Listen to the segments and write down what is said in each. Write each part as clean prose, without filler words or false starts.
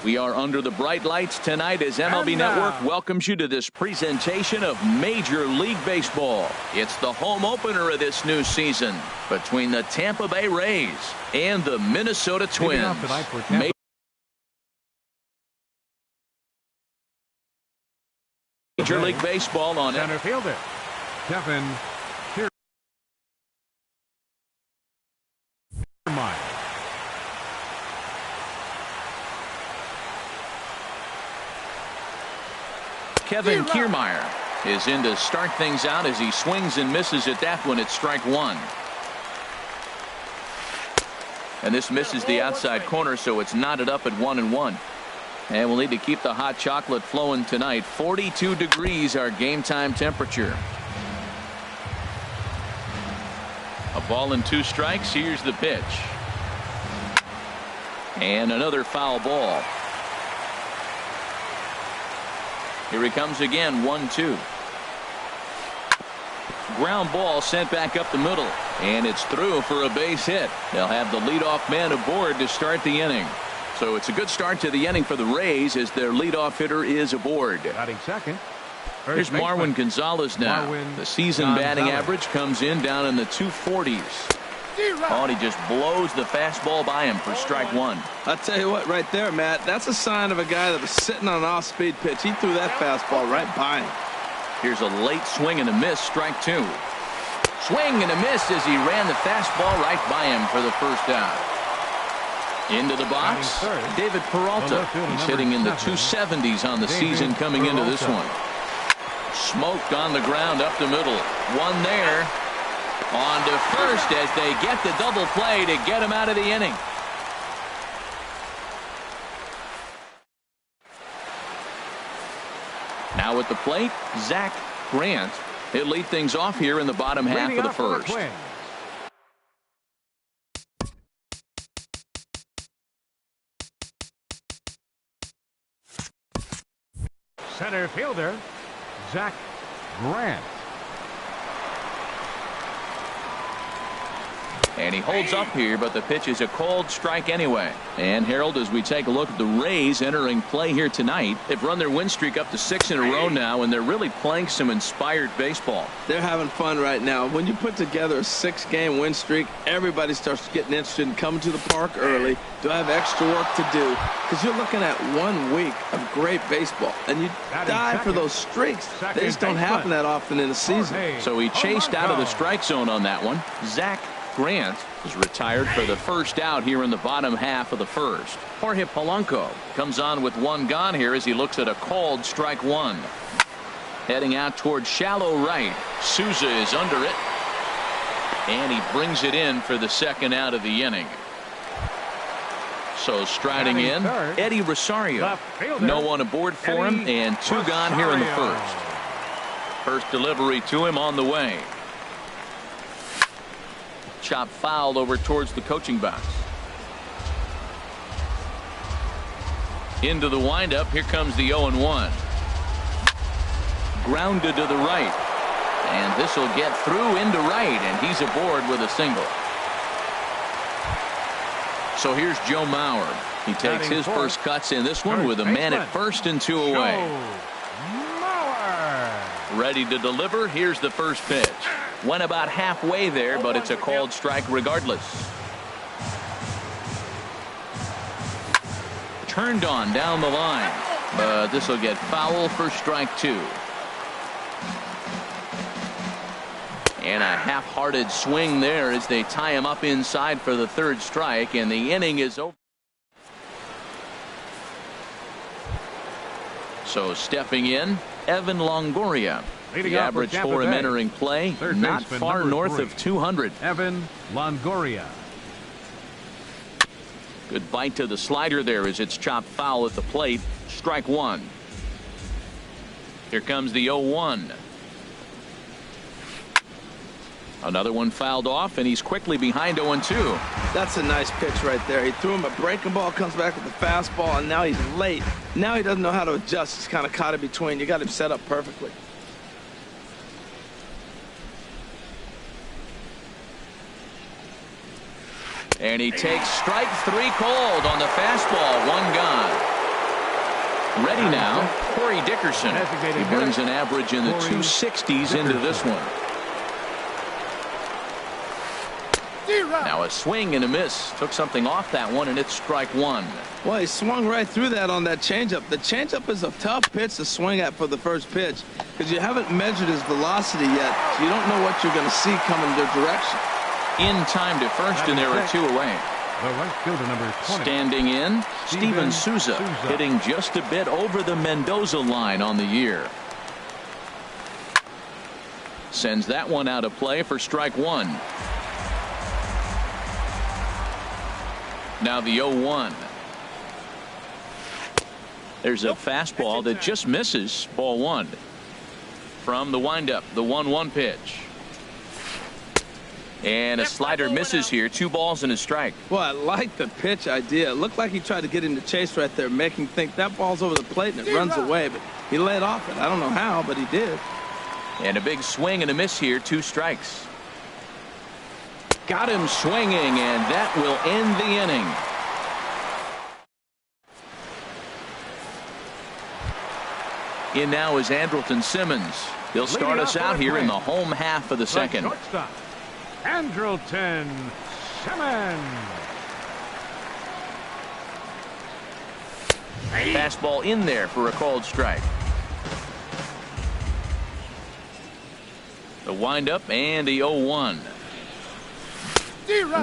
We are under the bright lights tonight as MLB Network welcomes you to this presentation of Major League Baseball. It's the home opener of this new season between the Tampa Bay Rays and the Minnesota Twins. Major League Baseball on center fielder Kevin Kiermaier. Kevin Kiermaier is in to start things out as he swings and misses at that one at strike one. And this misses the outside corner, so it's knotted up at 1-1. And we'll need to keep the hot chocolate flowing tonight. 42 degrees our game time temperature. A ball and 2 strikes. Here's the pitch. And another foul ball. Here he comes again, 1-2. Ground ball sent back up the middle, and it's through for a base hit. They'll have the leadoff man aboard to start the inning. So it's a good start to the inning for the Rays as their leadoff hitter is aboard. Batting second. Here's Marwin Gonzalez now. The season batting average comes in down in the 240s. Oh, and he just blows the fastball by him for strike one. I'll tell you what, right there, Matt, that's a sign of a guy that was sitting on an off-speed pitch. He threw that fastball right by him. Here's a late swing and a miss, strike two. Swing and a miss as he ran the fastball right by him for the first out. Into the box, David Peralta. He's hitting in the 270s on the season coming into this one. Smoked on the ground up the middle. One there. On to first as they get the double play to get him out of the inning. Now at the plate, Zach Grant. He'll lead things off here in the bottom half of the first. Center fielder Zach Grant. And he holds up here, but the pitch is a cold strike anyway. And Harold, as we take a look at the Rays entering play here tonight, they've run their win streak up to 6 in a row now, and they're really playing some inspired baseball. They're having fun right now. When you put together a 6-game win streak, everybody starts getting interested in coming to the park early. Do I have extra work to do? Because you're looking at 1 week of great baseball, and you die for those streaks. They just don't happen that often in a season. So he chased out of the strike zone on that one. Zach Grant is retired for the first out here in the bottom half of the first. Jorge Polanco comes on with 1 gone here as he looks at a called strike one. Heading out towards shallow right. Souza is under it. And he brings it in for the second out of the inning. So striding in, Eddie Rosario. No one aboard for him, and 2 gone here in the first. First delivery to him on the way. Chop fouled over towards the coaching box. Into the windup. Here comes the 0-1. Grounded to the right. And this will get through into right, and he's aboard with a single. So here's Joe Mauer. He takes his first cuts in this one with a man at first and 2 away. Ready to deliver. Here's the first pitch. Went about halfway there, but it's a called strike regardless. Turned on down the line, but this will get foul for strike 2. And a half-hearted swing there as they tie him up inside for the 3rd strike, and the inning is over. So stepping in, Evan Longoria. The average for him entering play, not far north of 200. Evan Longoria. Good bite to the slider there as it's chopped foul at the plate. Strike 1. Here comes the 0-1. Another one fouled off, and he's quickly behind 0-2. That's a nice pitch right there. He threw him a breaking ball, comes back with the fastball, and now he's late. Now he doesn't know how to adjust. He's kind of caught in between. You got him set up perfectly. And he takes strike 3 cold on the fastball. 1 gone. Ready now, Corey Dickerson. He brings an average in the 260s into this one. Now a swing and a miss. Took something off that one, and it's strike one. Well, he swung right through that on that changeup. The changeup is a tough pitch to swing at for the first pitch because you haven't measured his velocity yet, so you don't know what you're going to see coming their direction. In time to first, and there are two away. The right fielder, number 20. Standing in, Steven Souza, hitting just a bit over the Mendoza line on the year. Sends that one out of play for strike one. Now the 0-1. There's a fastball that just misses. Ball one. From the windup, the 1-1 pitch. And a slider misses here. 2 balls and a strike. Well, I like the pitch idea. It looked like he tried to get him to chase right there, make him think that ball's over the plate and it runs away. But he let off it. I don't know how, but he did. And a big swing and a miss here. 2 strikes. Got him swinging, and that will end the inning. In now is Andrelton Simmons. He'll start us out here in the home half of the second. Shortstop, Andrelton Simmons. Fastball in there for a called strike. The windup and the 0-1.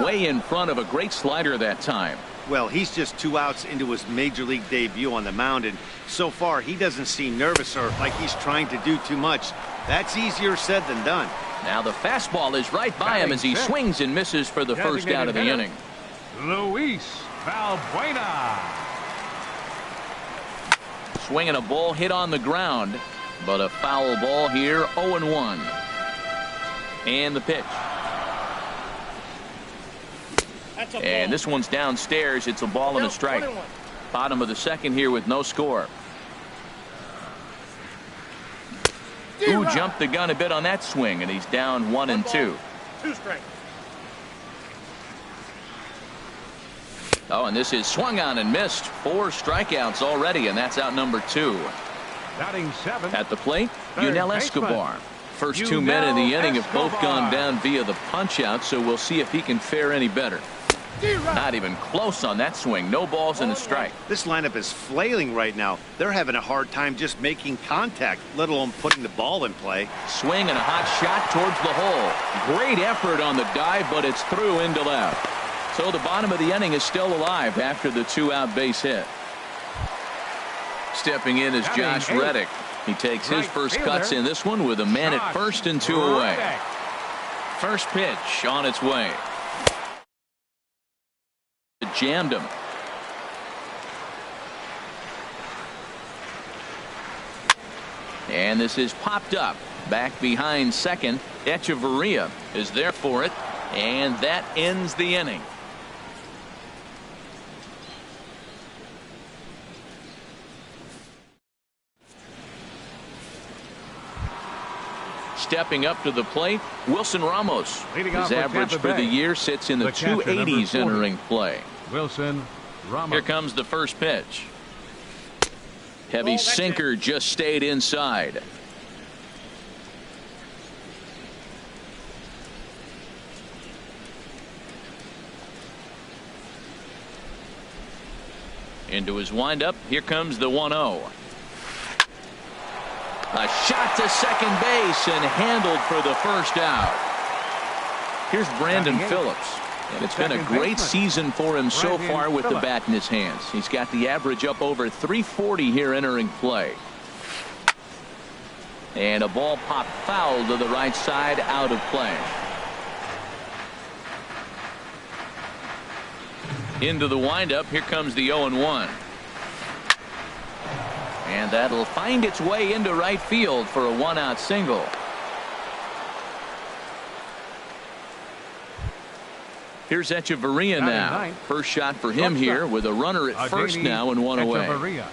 Way in front of a great slider that time. Well, he's just 2 outs into his major league debut on the mound, and so far he doesn't seem nervous or like he's trying to do too much. That's easier said than done. Now the fastball is right by him as he swings and misses for the first out of the inning. Luis Valbuena. Swinging a ball hit on the ground, but a foul ball here. 0-1. And the pitch. And this one's downstairs. It's a ball and a strike. Bottom of the second here with no score. Ooh, jumped the gun a bit on that swing, and he's down 1-2. 2 strikes. Oh, and this is swung on and missed. 4 strikeouts already, and that's out number 2. Batting 7. At the plate, Third Yunel baseman. Escobar. First 2 men in the inning have both gone down via the punch-out, so we'll see if he can fare any better. Not even close on that swing. No balls and a strike. This lineup is flailing right now. They're having a hard time just making contact, let alone putting the ball in play. Swing and a hot shot towards the hole. Great effort on the dive, but it's through into left. So the bottom of the inning is still alive after the 2-out base hit. Stepping in is Josh Reddick. He takes his first cuts in this one with a man at first and 2 away. First pitch on its way. Jammed him. And this is popped up. Back behind second. Echeverria is there for it. And that ends the inning. Stepping up to the plate, Wilson Ramos. Leading off His for average Tampa for the Bay. year sits in the The catcher, number 280s 40. entering play. Wilson Ramos. Here comes the first pitch. Heavy sinker just stayed inside. Into his windup. Here comes the 1-0. A shot to second base and handled for the first out. Here's Brandon Phillips. And it's been a great season for him so far with the bat in his hands. He's got the average up over 340 here entering play. And a ball popped foul to the right side, out of play. Into the windup. Here comes the 0-1. And that'll find its way into right field for a 1-out single. Here's Echeverria now. First shot for him here with a runner at first now and 1 away.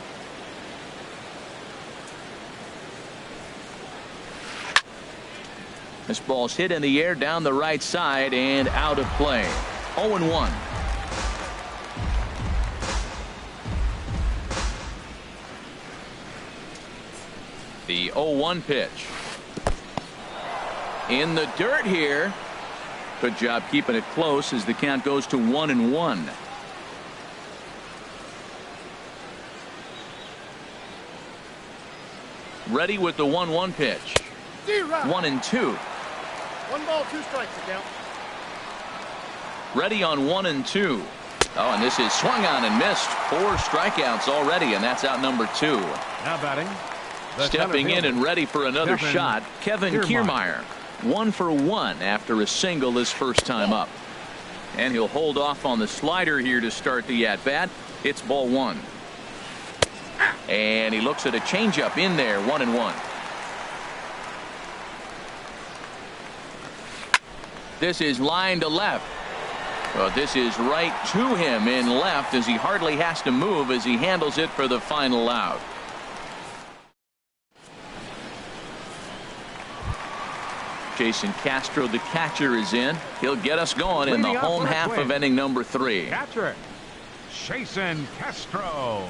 This ball's hit in the air down the right side and out of play. 0-1. 0-1 pitch. In the dirt here. Good job keeping it close as the count goes to 1-1. Ready with the 1-1 pitch. 1-2. 1 ball, 2 strikes to count. Ready on 1-2. Oh, and this is swung on and missed. 4 strikeouts already, and that's out number 2. Now batting. Stepping in and ready for another shot, Kevin Kiermaier. 1 for 1 after a single his first time up. And he'll hold off on the slider here to start the at-bat. It's ball 1. And he looks at a changeup in there, 1-1. This is line to left. Well, this is right to him in left as he hardly has to move as he handles it for the final out. Jason Castro, the catcher, is in. He'll get us going in the home half of inning number 3. Catcher, Jason Castro.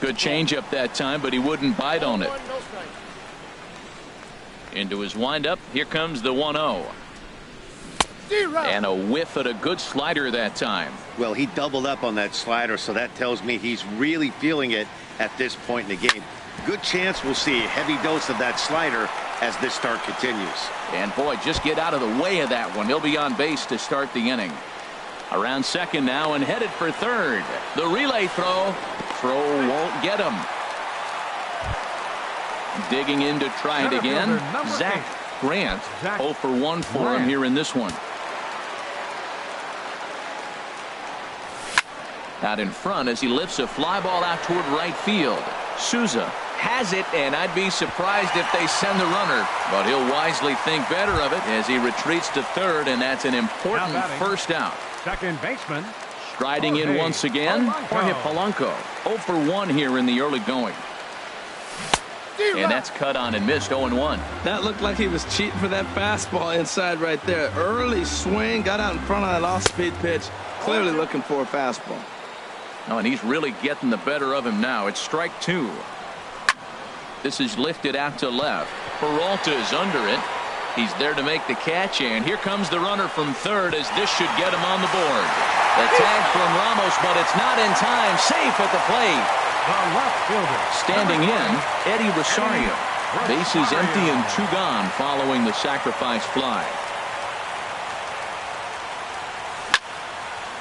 Good changeup that time, but he wouldn't bite on it. Into his windup. Here comes the 1-0. And a whiff at a good slider that time. Well, he doubled up on that slider, so that tells me he's really feeling it at this point in the game. Good chance we'll see a heavy dose of that slider as this start continues. And boy, just get out of the way of that one. He'll be on base to start the inning. Around second now and headed for third. The relay throw. Throw won't get him. Digging in to try it again. Zach Grant. 0 for 1 for him here in this one. Out in front as he lifts a fly ball out toward right field. Souza has it, and I'd be surprised if they send the runner, but he'll wisely think better of it as he retreats to third, and that's an important first out. Second baseman. Striding in once again, Jorge Polanco. 0 for 1 here in the early going. And that's cut on and missed. 0-1. That looked like he was cheating for that fastball inside right there. Early swing, got out in front of that off-speed pitch. Clearly looking for a fastball. Oh, and he's really getting the better of him now. It's strike 2. This is lifted out to left. Peralta's under it. He's there to make the catch, and here comes the runner from third as this should get him on the board. The tag from Ramos, but it's not in time. Safe at the plate. The left fielder. Standing in, Eddie Rosario. Bases empty and 2 gone following the sacrifice fly.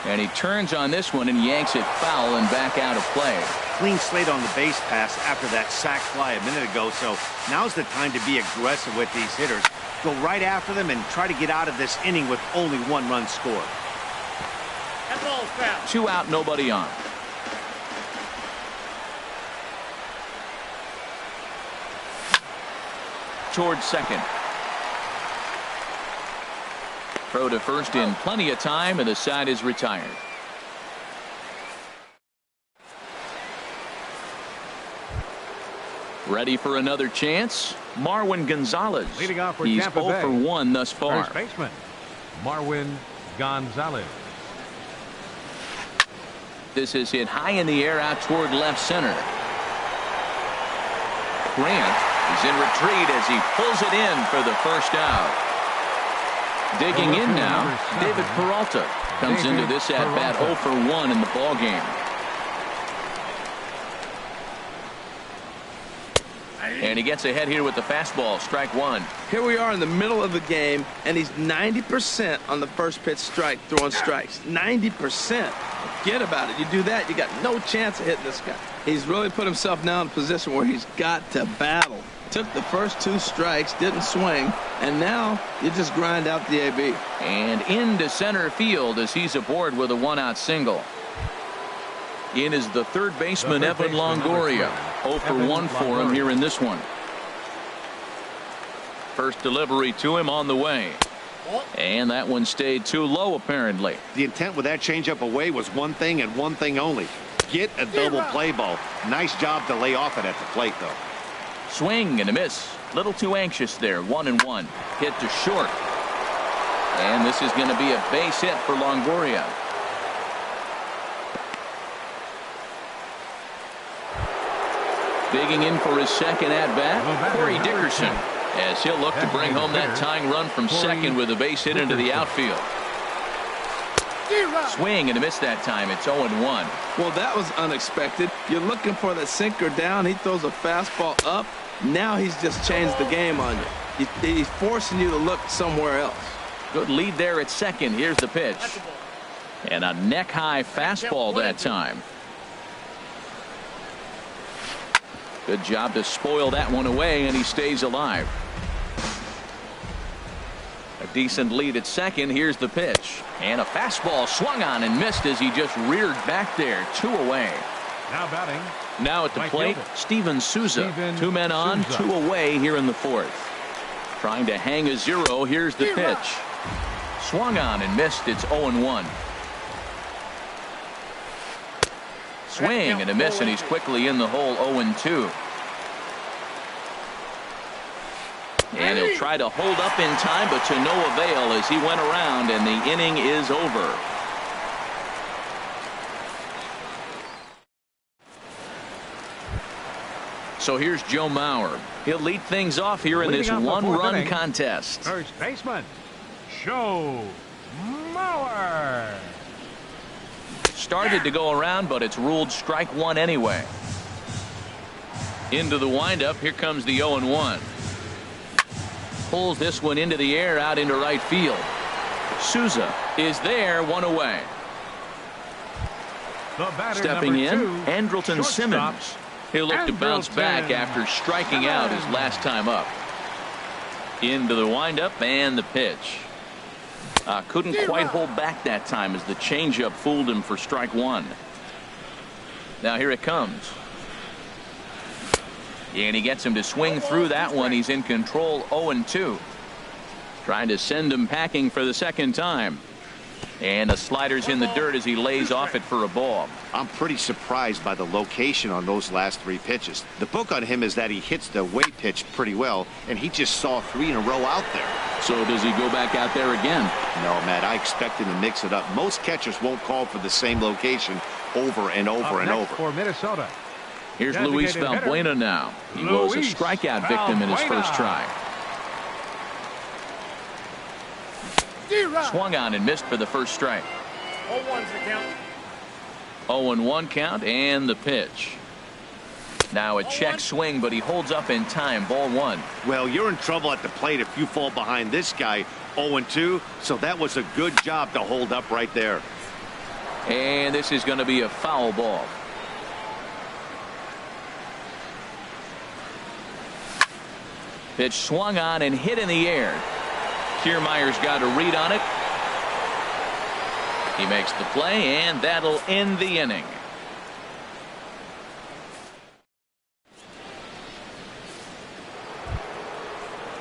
And he turns on this one and yanks it foul and back out of play. Clean slate on the base pass after that sac fly a minute ago, so now's the time to be aggressive with these hitters. Go right after them and try to get out of this inning with only 1 run scored. That ball's foul. 2 out, nobody on. Towards second. Throw to first in plenty of time, and the side is retired. Ready for another chance? Marwin Gonzalez. Leading off for He's Tampa 0 for Bay. 1 thus far. First baseman, Marwin Gonzalez. This is hit high in the air out toward left center. Grant is in retreat as he pulls it in for the first out. Digging in now, David Peralta comes into this at-bat 0 for 1 in the ballgame. And he gets ahead here with the fastball, strike 1. Here we are in the middle of the game, and he's 90% on the first pitch strike, throwing strikes. 90%. Forget about it. You do that, you got no chance of hitting this guy. He's really put himself now in a position where he's got to battle. Took the first 2 strikes, didn't swing, and now you just grind out the AB. And into center field as he's aboard with a 1-out single. In is the third baseman, Evan Longoria. 0 for 1 for him here in this one. First delivery to him on the way. And that one stayed too low, apparently. The intent with that changeup away was one thing and one thing only. Get a double play ball. Nice job to lay off it at the plate, though. Swing and a miss. Little too anxious there. 1-1. Hit to short. And this is going to be a base hit for Longoria. Digging in for his second at-bat, Corey Dickerson, as he'll look to bring home that tying run from second with a base hit into the outfield. Swing and a miss that time. It's 0-1. Well, that was unexpected. You're looking for the sinker down. He throws a fastball up. Now he's just changed the game on you. He's forcing you to look somewhere else. Good lead there at second. Here's the pitch. And a neck-high fastball that time. Good job to spoil that one away, and he stays alive. A decent lead at second. Here's the pitch. And a fastball swung on and missed as he just reared back there. 2 away. Now batting. Now at the plate, Steven Souza. 2 men on, 2 away here in the 4th. Trying to hang a 0. Here's the pitch. Swung on and missed. It's 0-1. Swing and a miss, and he's quickly in the hole. 0-2. And he'll try to hold up in time, but to no avail as he went around, and the inning is over. So here's Joe Mauer. He'll lead things off here in this one-run contest. First baseman, Joe Mauer. Started to go around, but it's ruled strike 1 anyway. Into the windup. Here comes the 0-1. Pulls this one into the air out into right field. Souza is there, 1 away. Stepping in, Andrelton Simmons. He'll look to bounce back after striking out his last time up. Into the windup and the pitch. Couldn't quite hold back that time as the changeup fooled him for strike 1. Now here it comes. And he gets him to swing through that one. He's in control. 0-2. Trying to send him packing for the second time. And the slider's in the dirt as he lays off it for a ball. I'm pretty surprised by the location on those last 3 pitches. The book on him is that he hits the weight pitch pretty well, and he just saw 3 in a row out there. So does he go back out there again? No, Matt, I expect him to mix it up. Most catchers won't call for the same location over and over and over. For Minnesota. Here's Luis Valbuena now. He was a strikeout victim in his first try. Swung on and missed for the first strike. 0-1's the count. 0-1 count and the pitch. Now a check swing, but he holds up in time. Ball 1. Well, you're in trouble at the plate if you fall behind this guy. 0-2, so that was a good job to hold up right there. And this is going to be a foul ball. Pitch swung on and hit in the air. Kiermaier's got a read on it. He makes the play, and that'll end the inning.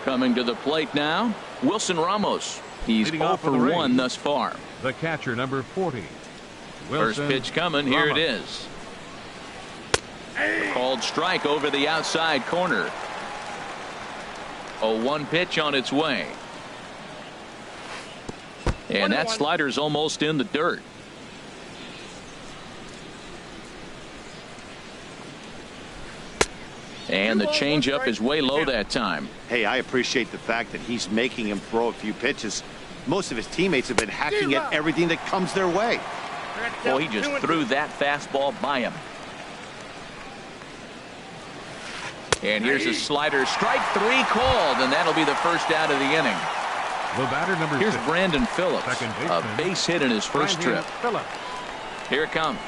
Coming to the plate now, Wilson Ramos. He's 0 for 1 thus far. The catcher, number 40. First pitch coming. Here it is. Called strike over the outside corner. 0-1 pitch on its way. And that slider's almost in the dirt. And the changeup is way low that time. Hey, I appreciate the fact that he's making him throw a few pitches. Most of his teammates have been hacking at everything that comes their way. Well, he just threw that fastball by him. And here's a slider. Strike 3 called, and that'll be the first out of the inning. The batter, number Here's 6. Brandon Phillips, a base hit in his first trip. Here it comes.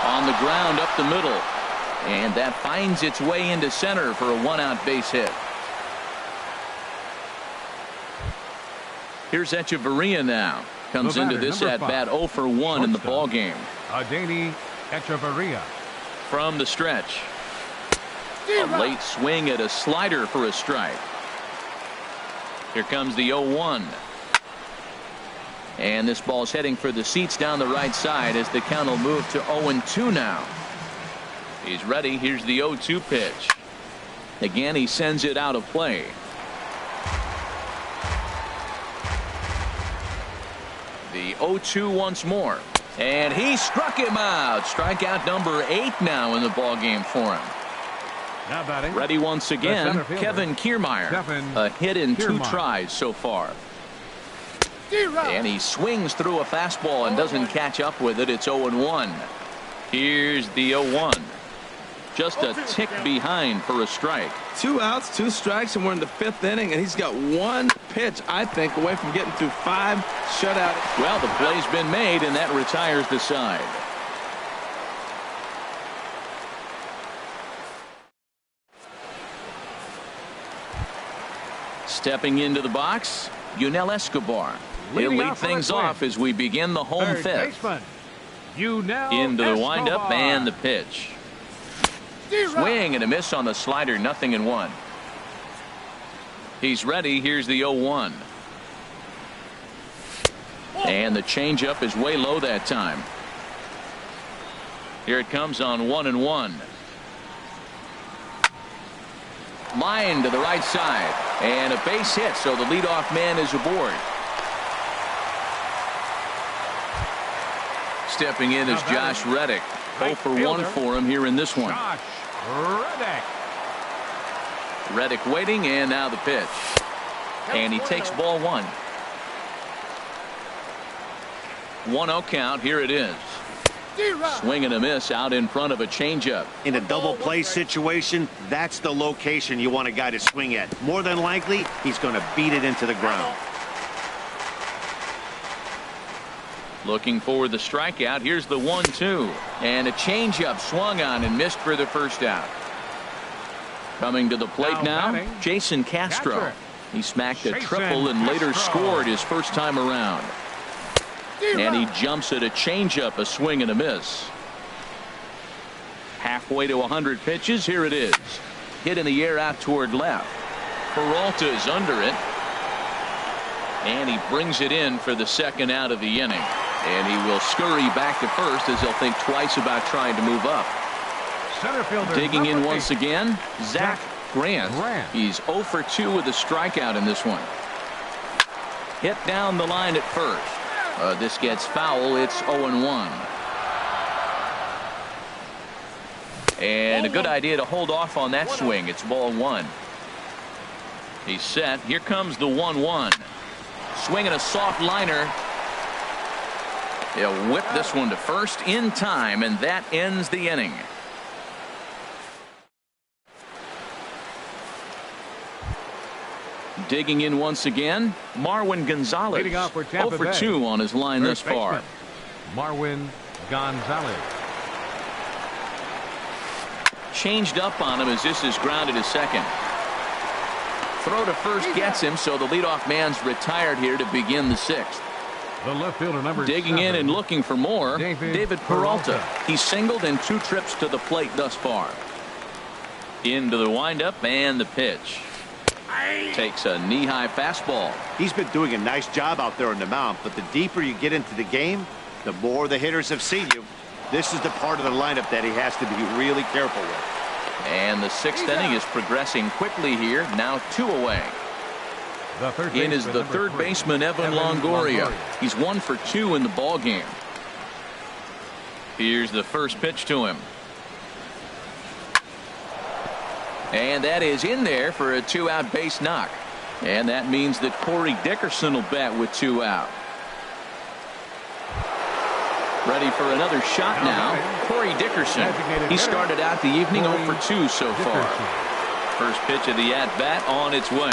On the ground up the middle. And that finds its way into center for a 1-out base hit. Here's Echeverria now. Comes into this at-bat 0 for 1 in the ball game. Adeiny Echeverria. From the stretch. A late swing at a slider for a strike. Here comes the 0-1. And this ball's heading for the seats down the right side as the count will move to 0-2 now. He's ready. Here's the 0-2 pitch. Again, he sends it out of play. The 0-2 once more. And he struck him out. Strikeout number 8 now in the ballgame for him. Now batting. Ready once again, Kevin Kiermaier. A hit in 2 tries so far. And he swings through a fastball and doesn't catch up with it. It's 0-1. Here's the 0-1. Just a tick behind for a strike. 2 outs, 2 strikes, and we're in the 5th inning, and he's got 1 pitch, I think, away from getting through 5 shutout. Well, the play's been made, and that retires the side. Stepping into the box, Yunel Escobar. He'll lead things off as we begin the home 5th. Into the windup and the pitch. Swing and a miss on the slider, 0-1. He's ready. Here's the 0-1. And the changeup is way low that time. Here it comes on 1-1. Line to the right side. And a base hit, so the leadoff man is aboard. Stepping in is Josh Reddick. 0 for 1 for him here in this one. Reddick waiting, and now the pitch. And he takes ball 1. 1-0 count. Here it is. Swing and a miss out in front of a changeup. In a double play situation, that's the location you want a guy to swing at. More than likely, he's going to beat it into the ground. Looking for the strikeout. Here's the 1-2. And a changeup swung on and missed for the first out. Coming to the plate now, Jason Castro. He smacked a triple and later scored his first time around. And he jumps at a changeup, a swing and a miss. Halfway to 100 pitches. Here it is. Hit in the air out toward left. Peralta is under it. And he brings it in for the second out of the inning. And he will scurry back to first as he'll think twice about trying to move up. Digging in once again, Zach Grant. He's 0 for 2 with a strikeout in this one. Hit down the line at first. This gets foul. It's 0-1. And a good idea to hold off on that swing. It's ball 1. He's set. Here comes the 1-1. Swinging a soft liner. He'll whip this one to first in time, and that ends the inning. Digging in once again, Marwin Gonzalez. 0 for 2 on his line thus far. Marwin Gonzalez. Changed up on him as this is grounded to second. Throw to first gets him, so the leadoff man's retired here to begin the 6th. The left fielder number Digging 7. in and looking for more, David Peralta. He's singled in 2 trips to the plate thus far. Into the windup and the pitch. Takes a knee-high fastball. He's been doing a nice job out there on the mound, but the deeper you get into the game, the more the hitters have seen you. This is the part of the lineup that he has to be really careful with. And the 6th inning is progressing quickly here. Now 2 away. In is the 3rd baseman, Evan Longoria. He's 1 for 2 in the ball game. Here's the first pitch to him. And that is in there for a 2-out base knock. And that means that Corey Dickerson will bat with 2 out. Ready for another shot now. Corey Dickerson. He started out the evening 0 for 2 so far. First pitch of the at-bat on its way.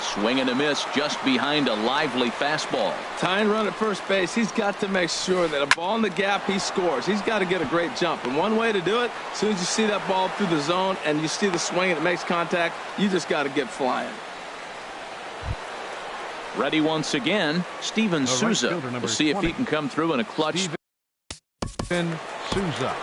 Swing and a miss just behind a lively fastball. Tying run at first base. He's got to make sure that a ball in the gap, he scores. He's got to get a great jump. And one way to do it, as soon as you see that ball through the zone and you see the swing and it makes contact, you just got to get flying. Ready once again, Steven Souza. We'll see if he can come through in a clutch. Steven Souza.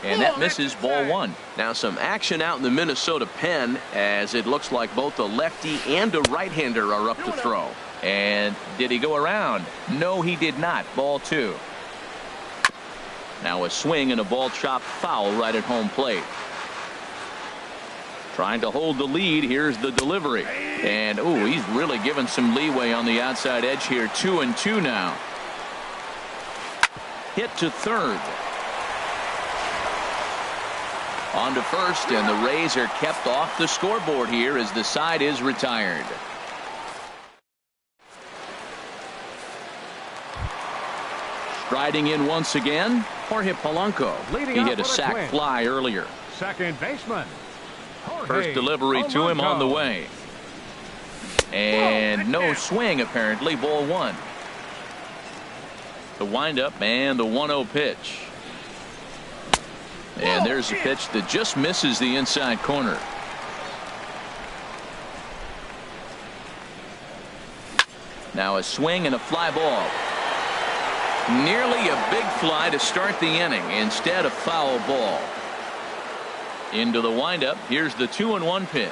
And that misses ball 1. Now some action out in the Minnesota pen as it looks like both a lefty and a right-hander are up to throw. And did he go around? No, he did not. Ball 2. Now a swing and a ball chopped foul right at home plate. Trying to hold the lead. Here's the delivery. And, ooh, he's really given some leeway on the outside edge here. 2-2 now. Hit to third. On to first, and the Rays are kept off the scoreboard here as the side is retired. Striding in once again, Jorge Polanco. He hit a sac fly earlier. Second baseman. First delivery to him on the way. And no swing, apparently. Ball one. The windup and the 1-0 pitch. And there's a pitch that just misses the inside corner. Now a swing and a fly ball. Nearly a big fly to start the inning. Instead, a foul ball. Into the windup. Here's the 2-1 pitch.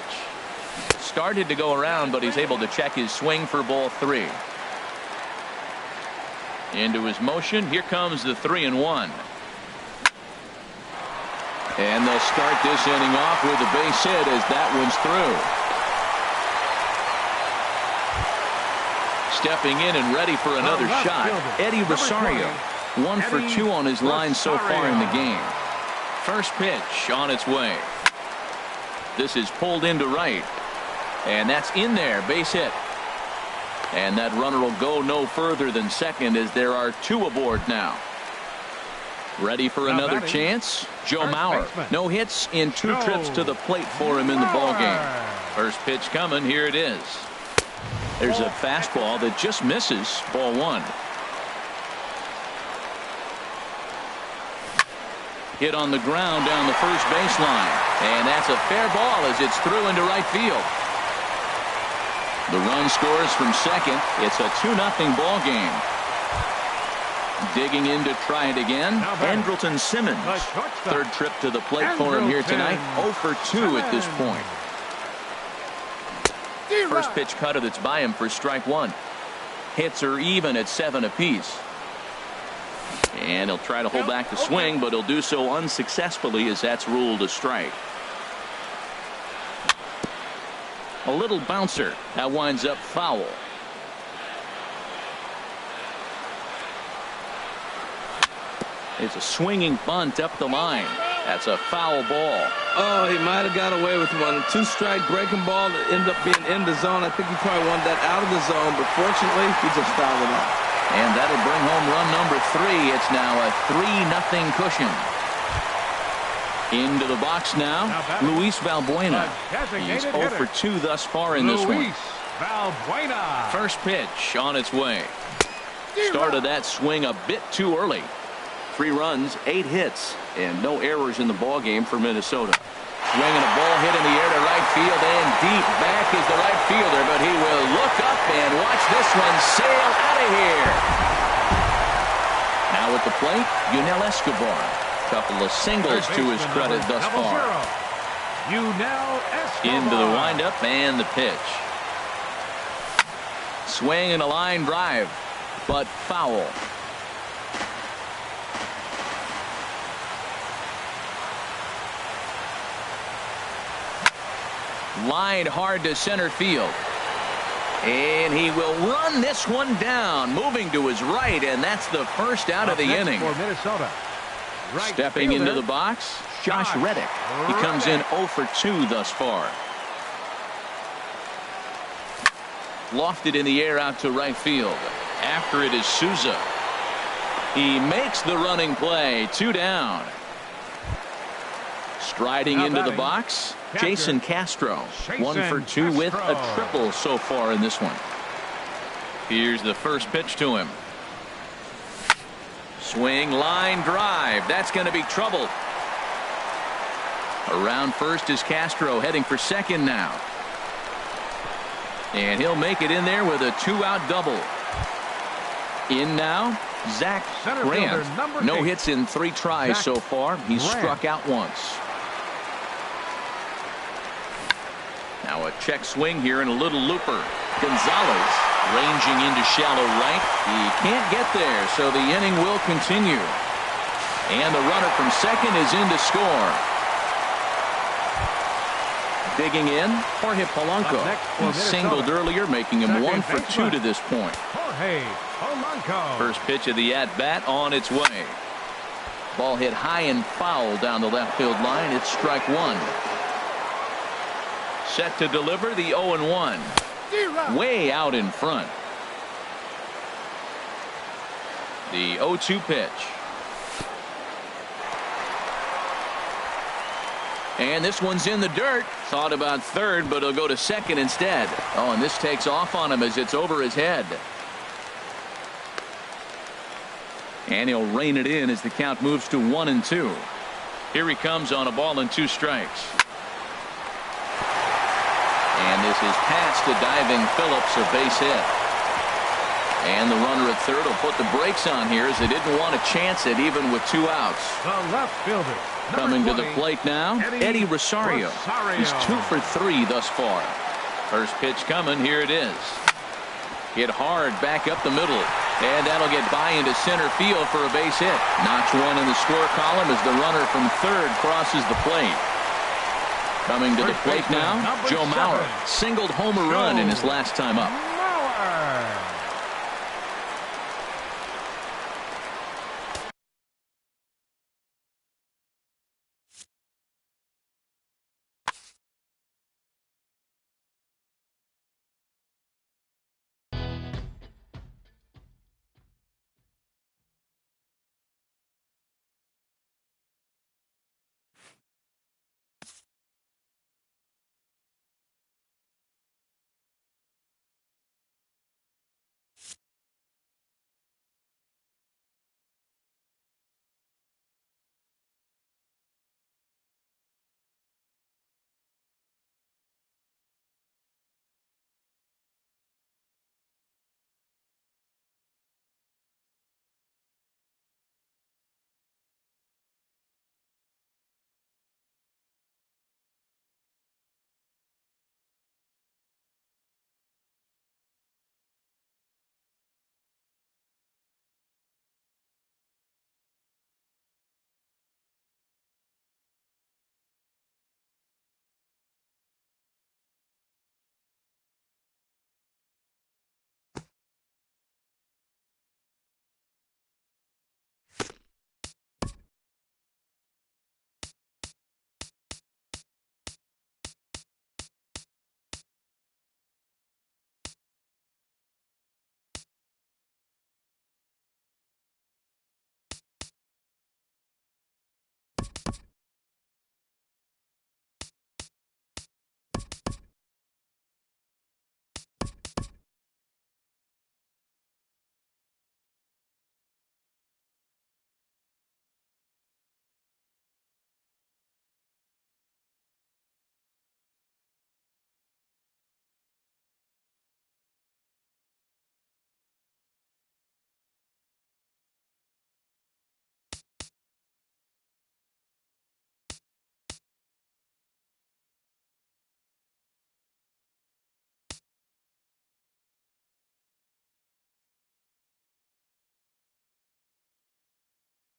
Started to go around, but he's able to check his swing for ball three. Into his motion. Here comes the 3-1. And they'll start this inning off with a base hit as that one's through. Stepping in and ready for another shot, Eddie Rosario. 1 for 2 on his line so far in the game. First pitch on its way. This is pulled into right. And that's in there. Base hit. And that runner will go no further than second as there are 2 aboard now. Ready for another chance? Joe Mauer. No hits in 2 trips to the plate for him in the ballgame. First pitch coming. Here it is. There's a fastball that just misses. Ball one. Hit on the ground down the first baseline. And that's a fair ball as it's through into right field. The run scores from second. It's a 2-0 ball game. Digging in to try it again. Andrelton Simmons. Third trip to the plate for him here tonight. 0 for 2 at this point. First pitch cutter that's by him for strike one. Hits are even at 7 apiece. And he'll try to hold back the swing, but he'll do so unsuccessfully as that's ruled a strike. A little bouncer. That winds up foul. It's a swinging bunt up the line. That's a foul ball. Oh, he might have got away with one. 2-strike breaking ball that ended up being in the zone. I think he probably wanted that out of the zone, but fortunately, he just fouled it off. And that'll bring home run number 3. It's now a 3-0 cushion. Into the box now, Luis Valbuena. He's 0 for 2 thus far in this one. Valbuena. First pitch on its way. Started that swing a bit too early. 3 runs, 8 hits, and no errors in the ballgame for Minnesota. Swinging a ball hit in the air to right field, and deep back is the right fielder, but he will look up and watch this one sail out of here. Now at the plate, Yunel Escobar. Couple of singles to his credit thus far. Into the windup and the pitch. Swing and a line drive, but foul. Line hard to center field. And he will run this one down, moving to his right, and that's the first out of the inning. For Minnesota. Stepping into the box, Josh Reddick. He comes in 0 for 2 thus far. Lofted in the air out to right field. After it is Souza. He makes the running play. 2 down. Striding into the box, Jason Castro. 1 for 2 with a triple so far in this one. Here's the first pitch to him. Swing, line drive. That's going to be trouble. Around first is Castro, heading for second now. And he'll make it in there with a 2-out double. In now, Zach Grant. No hits in 3 tries so far. He's struck out once. Now a check swing here and a little looper. Gonzalez ranging into shallow right. He can't get there, so the inning will continue. And the runner from second is in to score. Digging in, Jorge Polanco. Up next for He singled Minnesota. earlier, making him Second 1 for 2 baseman. to this point. Jorge Polanco. First pitch of the at-bat on its way. Ball hit high and foul down the left field line. It's strike 1. Set to deliver the 0-1. Way out in front. The 0-2 pitch. And this one's in the dirt. Thought about third, but he'll go to second instead. Oh, and this takes off on him as it's over his head. And he'll rein it in as the count moves to 1-2. Here he comes on a ball and 2 strikes. And this is past to diving Phillips, a base hit. And the runner at third will put the brakes on here as they didn't want to chance it even with 2 outs. The left fielder. Coming to number the 20, plate now, Eddie Rosario. He's 2 for 3 thus far. First pitch coming. Here it is. Hit hard back up the middle. And that'll get by into center field for a base hit. Notch 1 in the score column as the runner from third crosses the plate. Coming to the plate now, Joe Mauer. Singled home run in his last time up.